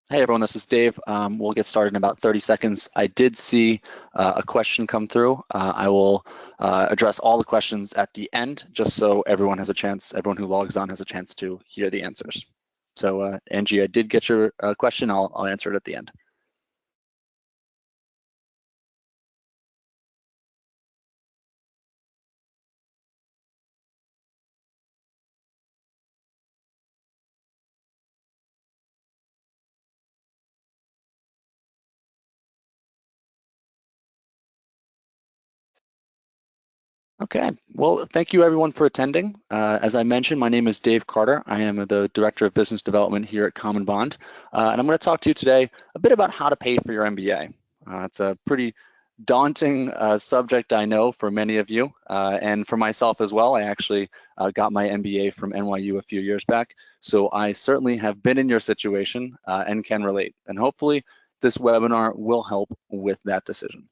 Hey everyone, this is Dave. We'll get started in about 30 seconds. I did see a question come through. I will address all the questions at the end, just so everyone has a chance, everyone who logs on has a chance to hear the answers. So Angie, I did get your question. I'll answer it at the end. Okay, well, thank you everyone for attending. As I mentioned, my name is Dave Carter. I am the Director of Business Development here at CommonBond, and I'm going to talk to you today a bit about how to pay for your MBA. It's a pretty daunting subject, I know, for many of you, and for myself as well. I actually got my MBA from NYU a few years back, so I certainly have been in your situation and can relate, and hopefully this webinar will help with that decision.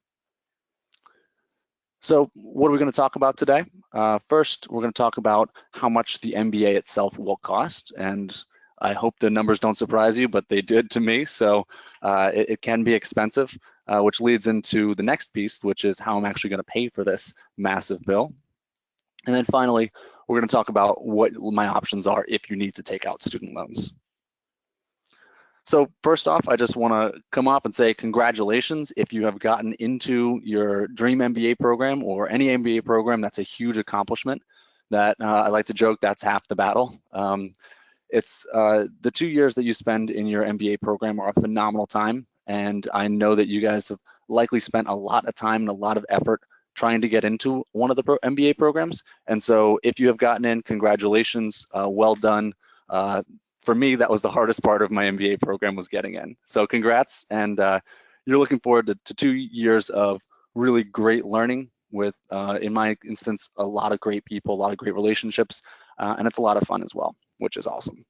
So what are we going to talk about today? First, we're going to talk about how much the MBA itself will cost, and I hope the numbers don't surprise you, but they did to me, so it can be expensive, which leads into the next piece, which is how I'm actually going to pay for this massive bill. And then finally, we're going to talk about what my options are if you need to take out student loans. So first off, I just want to come off and say congratulations if you have gotten into your dream MBA program or any MBA program. That's a huge accomplishment. That I like to joke, that's half the battle. It's the 2 years that you spend in your MBA program are a phenomenal time, and I know that you guys have likely spent a lot of time and a lot of effort trying to get into one of the MBA programs. And so if you have gotten in, congratulations, well done. For me, that was the hardest part of my MBA program, was getting in. So congrats, and you're looking forward to 2 years of really great learning with, in my instance, a lot of great people, a lot of great relationships, and it's a lot of fun as well, which is awesome.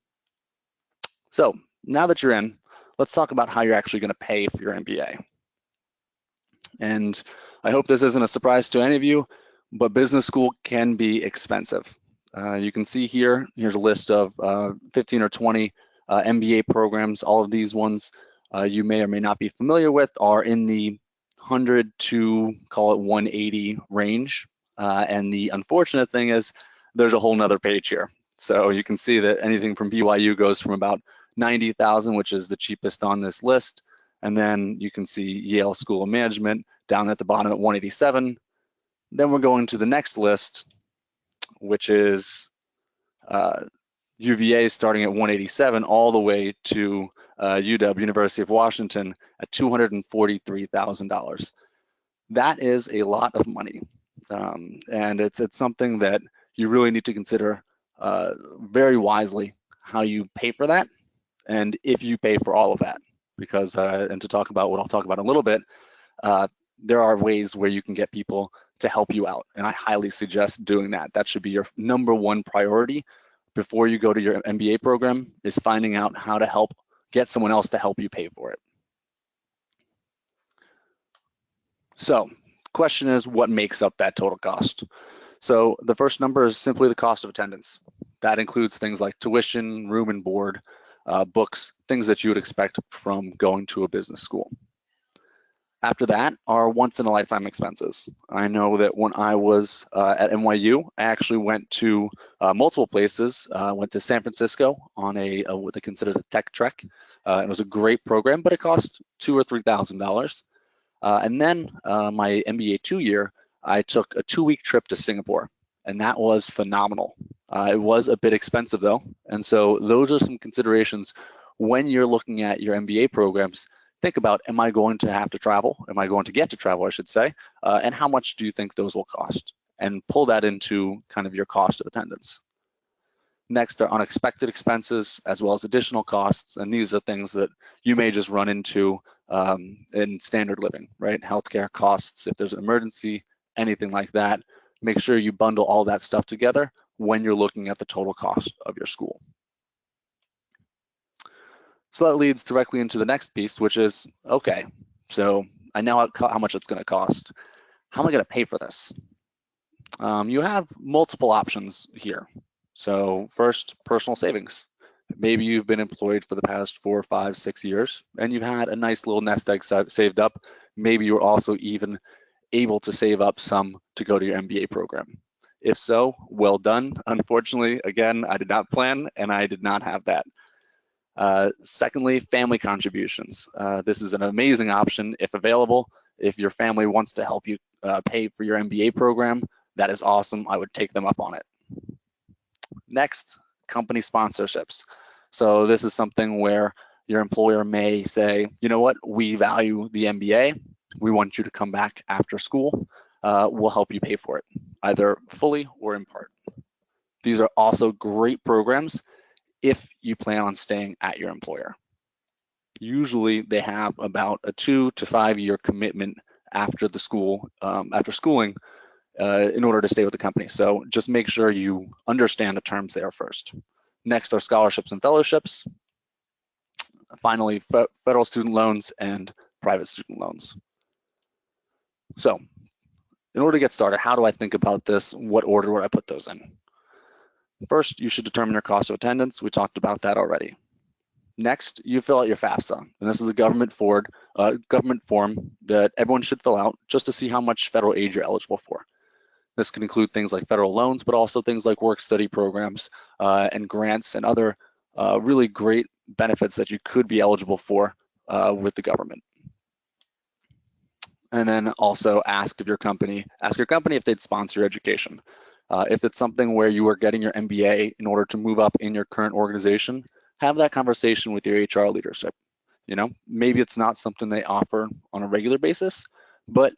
So now that you're in, let's talk about how you're actually going to pay for your MBA. And I hope this isn't a surprise to any of you, but business school can be expensive. You can see here, here's a list of 15 or 20 MBA programs. All of these ones you may or may not be familiar with are in the 100 to, call it 180 range. And the unfortunate thing is there's a whole nother page here. So you can see that anything from BYU goes from about 90,000, which is the cheapest on this list. And then you can see Yale School of Management down at the bottom at 187. Then we're going to the next list, which is UVA starting at 187 all the way to UW, University of Washington, at $243,000. That is a lot of money, and it's something that you really need to consider very wisely how you pay for that, and if you pay for all of that. Because, and to talk about what I'll talk about in a little bit, there are ways where you can get people to help you out, and I highly suggest doing that. That should be your #1 priority before you go to your MBA program, is finding out how to help get someone else to help you pay for it. So question is, what makes up that total cost? So the first number is simply the cost of attendance. That includes things like tuition, room and board, books, things that you would expect from going to a business school. After that are once-in-a-lifetime expenses. I know that when I was at NYU, I actually went to multiple places. I went to San Francisco on what they considered a tech trek. It was a great program, but it cost $2,000 or $3,000. And then my MBA 2-year, I took a 2-week trip to Singapore, and that was phenomenal. It was a bit expensive though, and so those are some considerations when you're looking at your MBA programs. Think about, am I going to have to travel? Am I going to get to travel, I should say? And how much do you think those will cost? And pull that into kind of your cost of attendance. Next are unexpected expenses as well as additional costs, and these are things that you may just run into in standard living, right? Healthcare costs, if there's an emergency, anything like that. Make sure you bundle all that stuff together when you're looking at the total cost of your school. So that leads directly into the next piece, which is, okay, so I know how much it's going to cost. How am I going to pay for this? You have multiple options here. So first, personal savings. Maybe you've been employed for the past 4, 5, 6 years, and you've had a nice little nest egg saved up. Maybe you're also even able to save up some to go to your MBA program. If so, well done. Unfortunately, again, I did not plan and I did not have that. Secondly, family contributions. This is an amazing option if available. If your family wants to help you pay for your MBA program, that is awesome. I would take them up on it. Next, company sponsorships. So this is something where your employer may say, you know what, we value the MBA. We want you to come back after school. We'll help you pay for it, either fully or in part. These are also great programs if you plan on staying at your employer. Usually they have about a 2 to 5 year commitment after the school, after schooling, in order to stay with the company. So just make sure you understand the terms there first. Next are scholarships and fellowships. Finally, federal student loans and private student loans. So in order to get started, how do I think about this? What order would I put those in? First, you should determine your cost of attendance. We talked about that already. Next, you fill out your FAFSA, and this is a government form that everyone should fill out just to see how much federal aid you're eligible for. This can include things like federal loans, but also things like work-study programs and grants and other really great benefits that you could be eligible for with the government. And then also ask your company if they'd sponsor your education. If it's something where you are getting your MBA in order to move up in your current organization, have that conversation with your HR leadership. You know, maybe it's not something they offer on a regular basis, but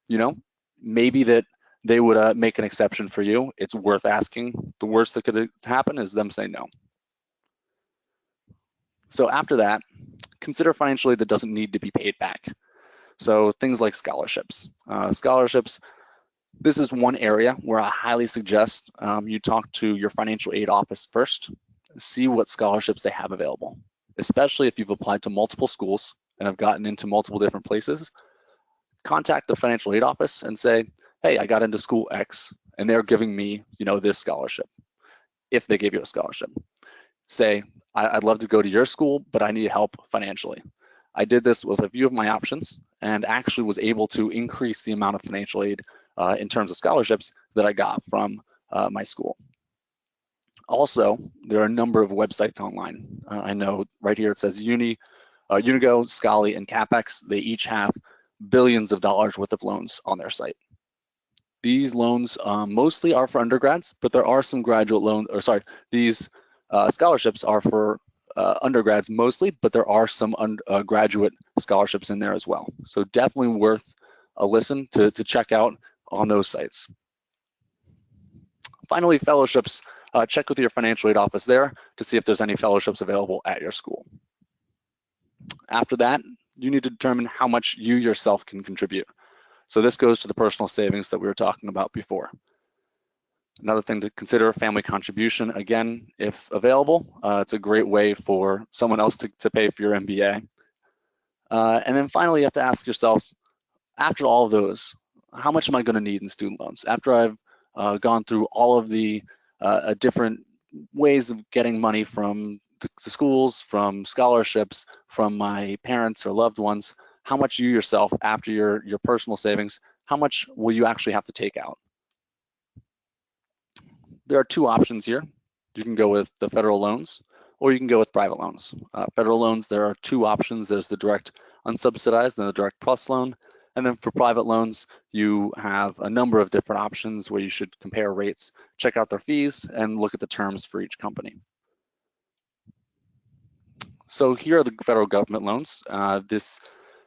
you know, maybe that they would make an exception for you. It's worth asking. The worst that could happen is them say no. So after that, consider financial aid that doesn't need to be paid back. So things like scholarships. Scholarships, this is one area where I highly suggest you talk to your financial aid office first, see what scholarships they have available, especially if you've applied to multiple schools and have gotten into multiple different places. Contact the financial aid office and say, hey, I got into school X and they're giving me, you know, this scholarship. If they give you a scholarship, say, I'd love to go to your school, but I need help financially. I did this with a few of my options and actually was able to increase the amount of financial aid in terms of scholarships that I got from my school. Also, there are a number of websites online. I know right here it says Unigo, Scholly, and CapEx. They each have billions of dollars worth of loans on their site. These loans mostly are for undergrads, but there are some graduate loans, or sorry, these scholarships are for undergrads mostly, but there are some graduate scholarships in there as well. So definitely worth a listen to check out on those sites. Finally, fellowships. Check with your financial aid office there to see if there's any fellowships available at your school. After that, you need to determine how much you yourself can contribute. So this goes to the personal savings that we were talking about before. Another thing to consider, family contribution. Again, if available, it's a great way for someone else to pay for your MBA. And then finally, you have to ask yourselves, after all of those, how much am I going to need in student loans? After I've gone through all of the different ways of getting money from the schools, from scholarships, from my parents or loved ones, how much you yourself, after your personal savings, how much will you actually have to take out? There are two options here. You can go with the federal loans or you can go with private loans. Federal loans, there are two options. There's the direct unsubsidized and the direct plus loan. And then for private loans, you have a number of different options where you should compare rates, check out their fees, and look at the terms for each company. So here are the federal government loans. This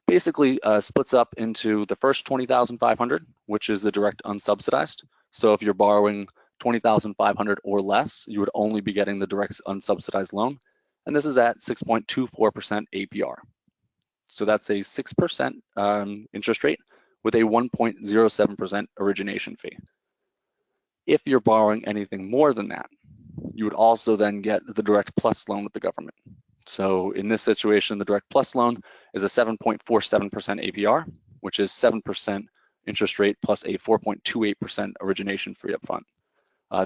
basically splits up into the first $20,500, which is the direct unsubsidized. So if you're borrowing $20,500 or less, you would only be getting the direct unsubsidized loan. And this is at 6.24% APR. So that's a 6% interest rate with a 1.07% origination fee. If you're borrowing anything more than that, you would also then get the direct plus loan with the government. So in this situation, the direct plus loan is a 7.47% APR, which is 7% interest rate plus a 4.28% origination fee upfront.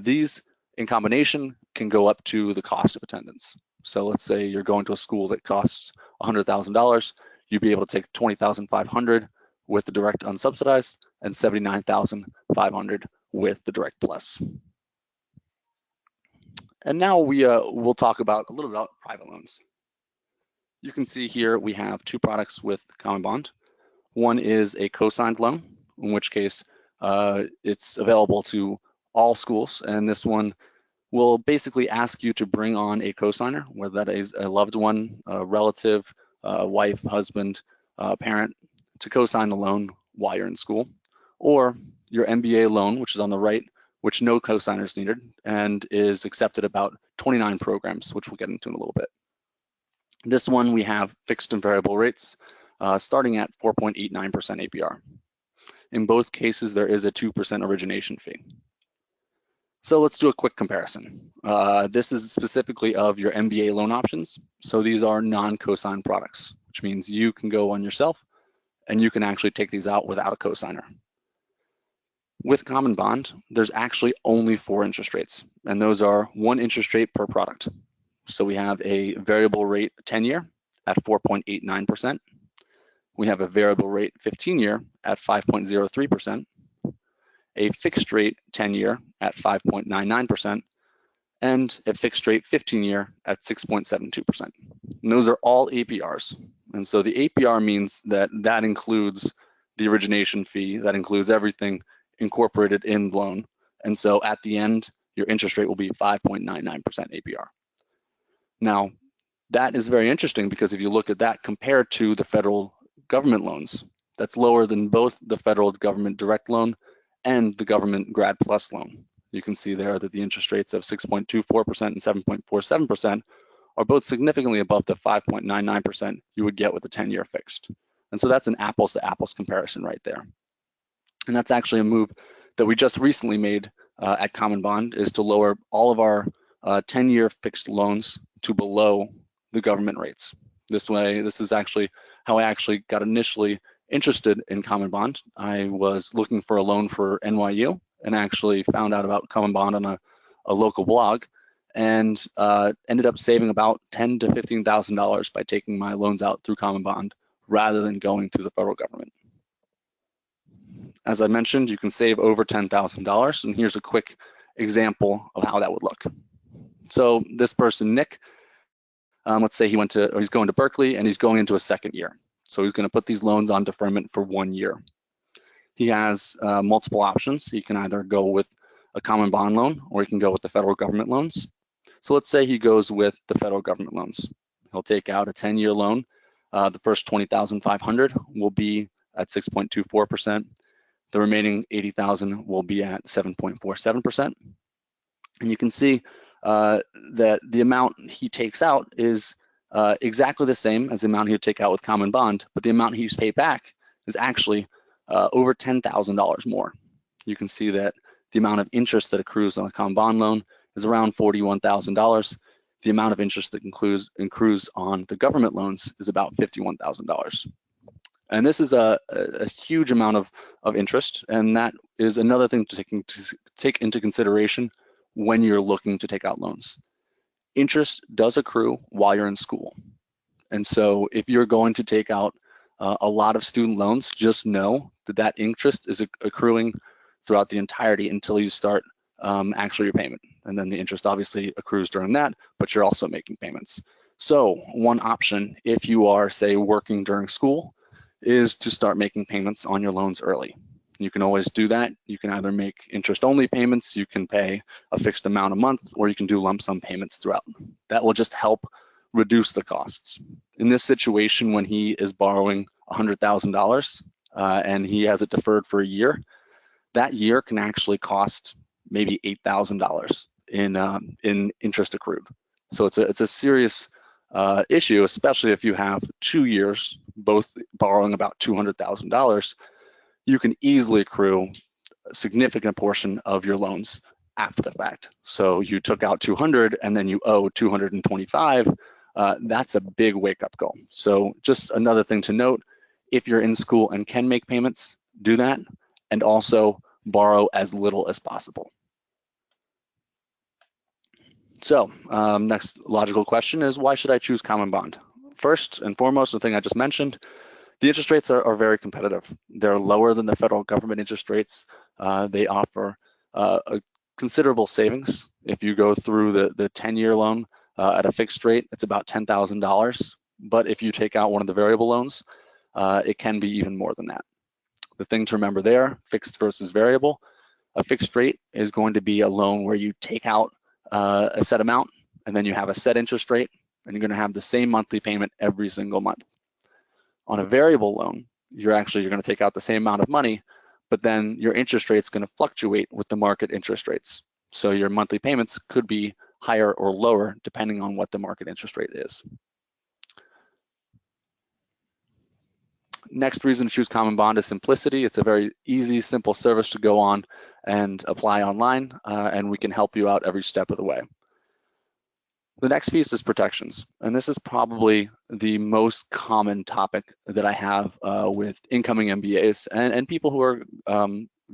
These in combination can go up to the cost of attendance. So let's say you're going to a school that costs $100,000, you'd be able to take $20,500 with the direct unsubsidized and $79,500 with the direct plus. And now we'll talk about a little bit about private loans. You can see here we have two products with CommonBond. One is a co-signed loan, in which case it's available to all schools, and this one will basically ask you to bring on a co-signer, whether that is a loved one, a relative, wife, husband, parent, to co-sign the loan while you're in school, or your MBA loan, which is on the right, which no co-signer is needed and is accepted about 29 programs, which we'll get into in a little bit. This one we have fixed and variable rates starting at 4.89% APR. In both cases, there is a 2% origination fee. So let's do a quick comparison. This is specifically of your MBA loan options. So these are non-cosign products, which means you can go on yourself and you can actually take these out without a cosigner. With CommonBond, there's actually only 4 interest rates, and those are 1 interest rate per product. So we have a variable rate 10-year at 4.89%. We have a variable rate 15-year at 5.03%. A fixed rate 10-year at 5.99%, and a fixed rate 15-year at 6.72%. And those are all APRs. And so the APR means that that includes the origination fee, that includes everything incorporated in the loan. And so at the end, your interest rate will be 5.99% APR. Now, that is very interesting because if you look at that compared to the federal government loans, that's lower than both the federal government direct loan and the government grad plus loan. You can see there that the interest rates of 6.24% and 7.47% are both significantly above the 5.99% you would get with a 10-year fixed. And so that's an apples to apples comparison right there. And that's actually a move that we just recently made at CommonBond, is to lower all of our 10-year fixed loans to below the government rates. This way, this is actually how I actually got initially interested in CommonBond. I was looking for a loan for NYU and actually found out about CommonBond on a local blog, and ended up saving about $10,000 to $15,000 by taking my loans out through CommonBond rather than going through the federal government. As I mentioned, you can save over $10,000, and here's a quick example of how that would look. So this person, Nick, let's say he's going to Berkeley and he's going into a second year. So he's going to put these loans on deferment for 1 year. He has multiple options. He can either go with a CommonBond loan or he can go with the federal government loans. So let's say he goes with the federal government loans. He'll take out a 10-year loan. The first $20,500 will be at 6.24%. The remaining $80,000 will be at 7.47%. And you can see that the amount he takes out is exactly the same as the amount he would take out with CommonBond, but the amount he's paid back is actually over $10,000 more. You can see that the amount of interest that accrues on a CommonBond loan is around $41,000. The amount of interest that accrues on the government loans is about $51,000. And this is a huge amount of interest, and that is another thing to take into consideration when you're looking to take out loans. Interest does accrue while you're in school. And so if you're going to take out a lot of student loans, just know that that interest is accruing throughout the entirety until you start actually your payment. And then the interest obviously accrues during that, but you're also making payments. So one option, if you are, say, working during school, is to start making payments on your loans early. You can always do that. You can either make interest-only payments, you can pay a fixed amount a month, or you can do lump sum payments throughout. That will just help reduce the costs. In this situation, when he is borrowing $100,000 and he has it deferred for a year, that year can actually cost maybe $8,000 in interest accrued. So it's a serious issue, especially if you have 2 years, both borrowing about $200,000. You can easily accrue a significant portion of your loans after the fact. So you took out 200 and then you owe 225. That's a big wake-up call. So just another thing to note, if you're in school and can make payments, do that, and also borrow as little as possible. So next logical question is, why should I choose CommonBond? First and foremost, the thing I just mentioned, the interest rates are very competitive. They're lower than the federal government interest rates. They offer a considerable savings. If you go through the 10-year loan at a fixed rate, it's about $10,000. But if you take out one of the variable loans, it can be even more than that. The thing to remember there, fixed versus variable, a fixed rate is going to be a loan where you take out a set amount, and then you have a set interest rate, and you're going to have the same monthly payment every single month. On a variable loan, you're going to take out the same amount of money, but then your interest rate is going to fluctuate with the market interest rates. So your monthly payments could be higher or lower depending on what the market interest rate is. Next reason to choose CommonBond is simplicity. It's a very easy, simple service to go on and apply online, and we can help you out every step of the way. The next piece is protections, and this is probably the most common topic that I have with incoming MBAs and people who are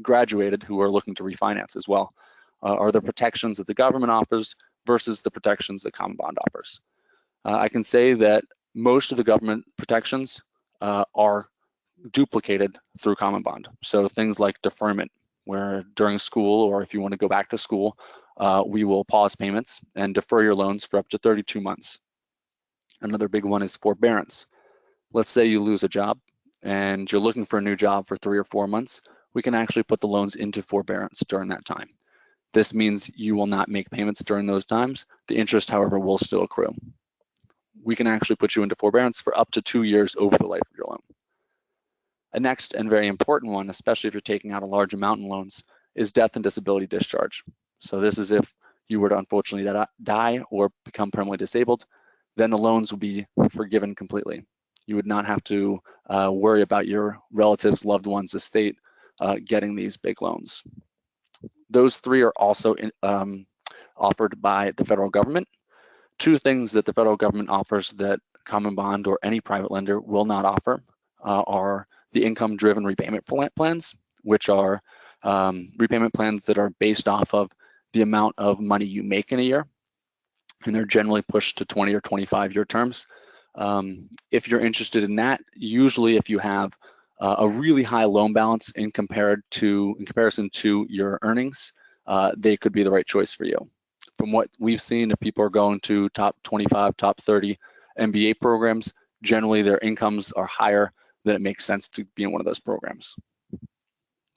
graduated who are looking to refinance as well, are the protections that the government offers versus the protections that CommonBond offers. I can say that most of the government protections are duplicated through CommonBond. So things like deferment, where during school or if you want to go back to school, we will pause payments and defer your loans for up to 32 months. Another big one is forbearance. Let's say you lose a job and you're looking for a new job for 3 or 4 months. We can actually put the loans into forbearance during that time. This means you will not make payments during those times. The interest, however, will still accrue. We can actually put you into forbearance for up to 2 years over the life of your loan. A next and very important one, especially if you're taking out a large amount in loans, is death and disability discharge. So this is if you were to unfortunately die or become permanently disabled, then the loans will be forgiven completely. You would not have to worry about your relatives, loved ones, estate getting these big loans. Those three are also offered by the federal government. Two things that the federal government offers that CommonBond or any private lender will not offer are the income-driven repayment plans, which are repayment plans that are based off of the amount of money you make in a year, and they're generally pushed to 20 or 25-year terms. If you're interested in that, usually if you have a really high loan balance in comparison to your earnings, they could be the right choice for you. From what we've seen, if people are going to top 25, top 30 MBA programs, generally their incomes are higher than it makes sense to be in one of those programs.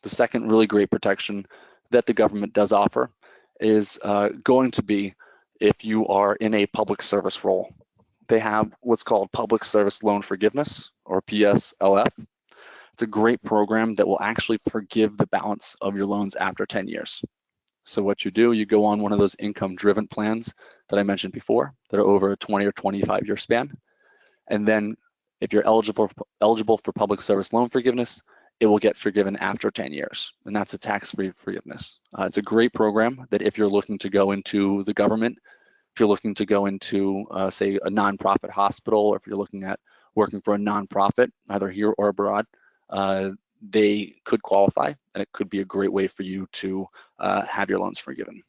The second really great protection that the government does offer is going to be if you are in a public service role. They have what's called Public Service Loan Forgiveness, or PSLF. It's a great program that will actually forgive the balance of your loans after 10 years. So what you do, you go on one of those income-driven plans that I mentioned before that are over a 20 or 25-year span. And then if you're eligible for public service loan forgiveness, it will get forgiven after 10 years. And that's a tax-free forgiveness. It's a great program that if you're looking to go into the government, if you're looking to go into, say, a nonprofit hospital, or if you're looking at working for a nonprofit, either here or abroad, they could qualify, and it could be a great way for you to have your loans forgiven.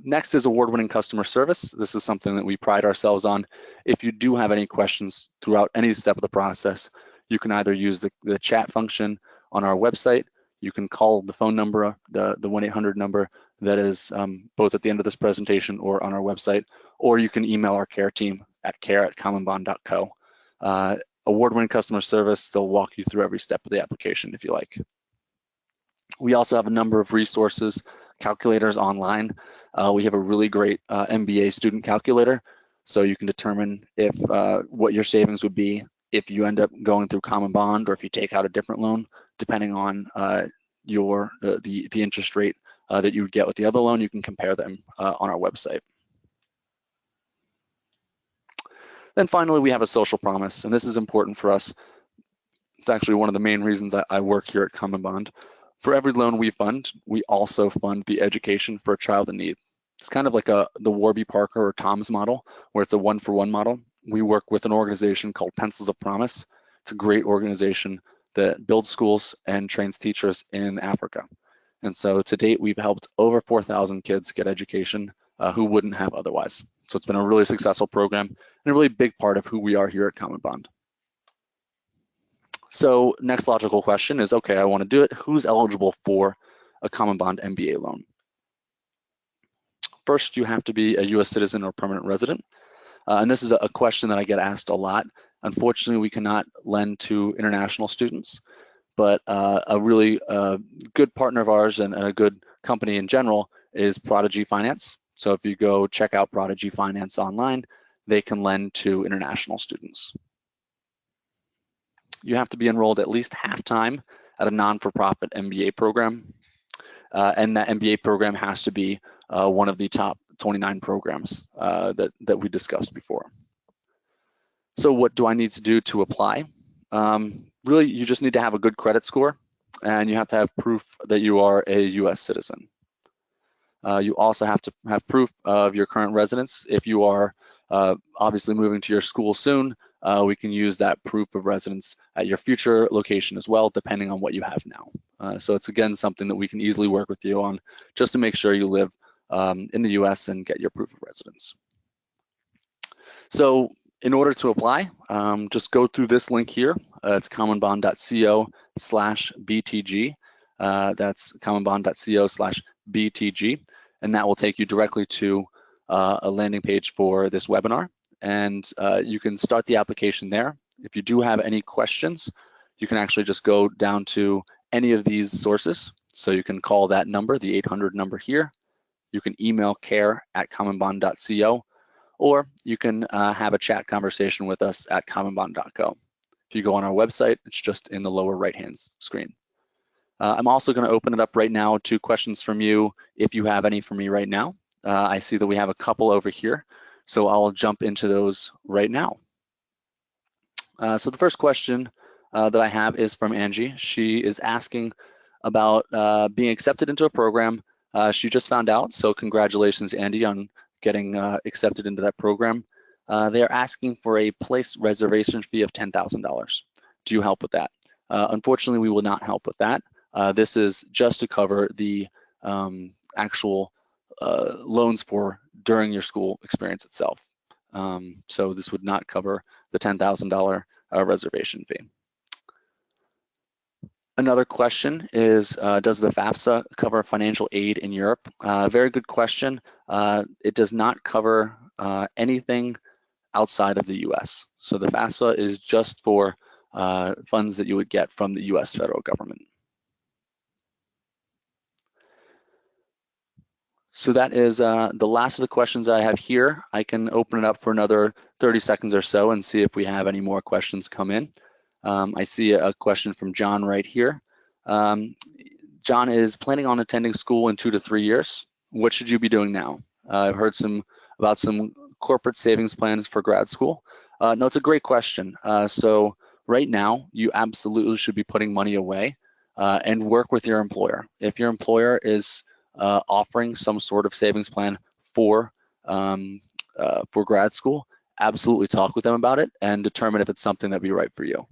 Next is award-winning customer service. This is something that we pride ourselves on. If you do have any questions throughout any step of the process, you can either use the chat function on our website, you can call the phone number, the 1-800 number that is both at the end of this presentation or on our website, or you can email our care team at care@commonbond.co. Award-winning customer service, they'll walk you through every step of the application if you like. We also have a number of resources, calculators online. We have a really great MBA student calculator, so you can determine if what your savings would be if you end up going through CommonBond or if you take out a different loan, depending on the interest rate that you would get with the other loan. You can compare them on our website. Then finally, we have a social promise, and this is important for us. It's actually one of the main reasons I work here at CommonBond. For every loan we fund, we also fund the education for a child in need. It's kind of like the Warby Parker or Tom's model, where it's a one-for-one model. We work with an organization called Pencils of Promise. It's a great organization that builds schools and trains teachers in Africa. And so to date, we've helped over 4,000 kids get education who wouldn't have otherwise. So it's been a really successful program and a really big part of who we are here at CommonBond. So next logical question is, okay, I want to do it. Who's eligible for a CommonBond MBA loan? First, you have to be a US citizen or permanent resident. And this is a question that I get asked a lot. Unfortunately, we cannot lend to international students, but a really good partner of ours and a good company in general is Prodigy Finance. So if you go check out Prodigy Finance online, they can lend to international students. You have to be enrolled at least half-time at a non-for-profit MBA program. And that MBA program has to be one of the top 29 programs that we discussed before. So what do I need to do to apply? Really, you just need to have a good credit score, and you have to have proof that you are a US citizen. You also have to have proof of your current residence. If you are obviously moving to your school soon, we can use that proof of residence at your future location as well, depending on what you have now. So it's, again, something that we can easily work with you on just to make sure you live in the US and get your proof of residence. So in order to apply, just go through this link here. It's commonbond.co/BTG. That's commonbond.co/BTG, and that will take you directly to a landing page for this webinar. And you can start the application there. If you do have any questions, you can actually just go down to any of these sources. So you can call that number, the 800 number here. You can email care@commonbond.co, or you can have a chat conversation with us at commonbond.co. If you go on our website, it's just in the lower right-hand screen. I'm also going to open it up right now to questions from you if you have any for me right now. I see that we have a couple over here, so I'll jump into those right now. So the first question that I have is from Angie. She is asking about being accepted into a program she just found out, so congratulations, Andy, on getting accepted into that program. They are asking for a place reservation fee of $10,000. Do you help with that? Unfortunately, we will not help with that. This is just to cover the actual loans for during your school experience itself. So this would not cover the $10,000 reservation fee. Another question is, does the FAFSA cover financial aid in Europe? Very good question. It does not cover anything outside of the US. So the FAFSA is just for funds that you would get from the US federal government. So that is the last of the questions I have here. I can open it up for another 30 seconds or so and see if we have any more questions come in. I see a question from John right here. John is planning on attending school in 2 to 3 years. What should you be doing now? I've heard about some corporate savings plans for grad school. No, it's a great question. So right now, you absolutely should be putting money away and work with your employer. If your employer is offering some sort of savings plan for grad school, absolutely talk with them about it and determine if it's something that'd be right for you.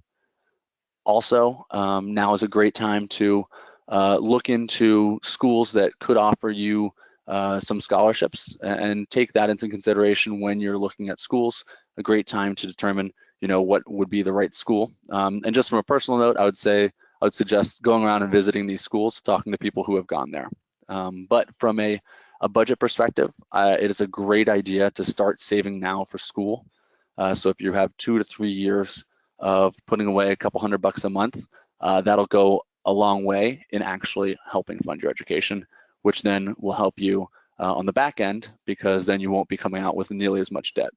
Also, now is a great time to look into schools that could offer you some scholarships and take that into consideration when you're looking at schools. A great time to determine, what would be the right school. And just from a personal note, I would suggest going around and visiting these schools, talking to people who have gone there. But from a budget perspective, it is a great idea to start saving now for school. So if you have 2 to 3 years of putting away a couple $100 a month, that'll go a long way in actually helping fund your education, which then will help you on the back end, because then you won't be coming out with nearly as much debt.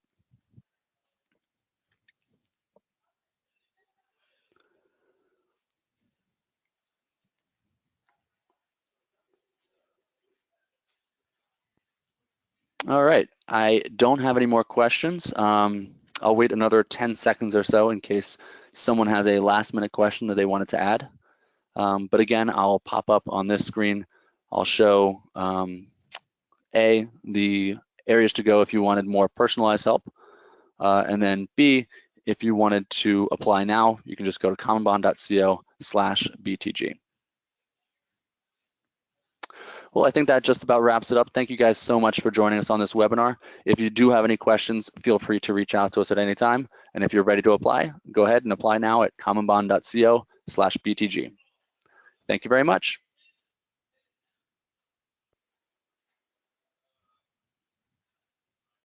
All right, I don't have any more questions. I'll wait another 10 seconds or so in case someone has a last minute question that they wanted to add. But again, I'll pop up on this screen. I'll show A, the areas to go if you wanted more personalized help. And then B, if you wanted to apply now, you can just go to commonbond.co/BTG. Well, I think that just about wraps it up. Thank you guys so much for joining us on this webinar. If you do have any questions, feel free to reach out to us at any time. And if you're ready to apply, go ahead and apply now at commonbond.co/BTG. Thank you very much.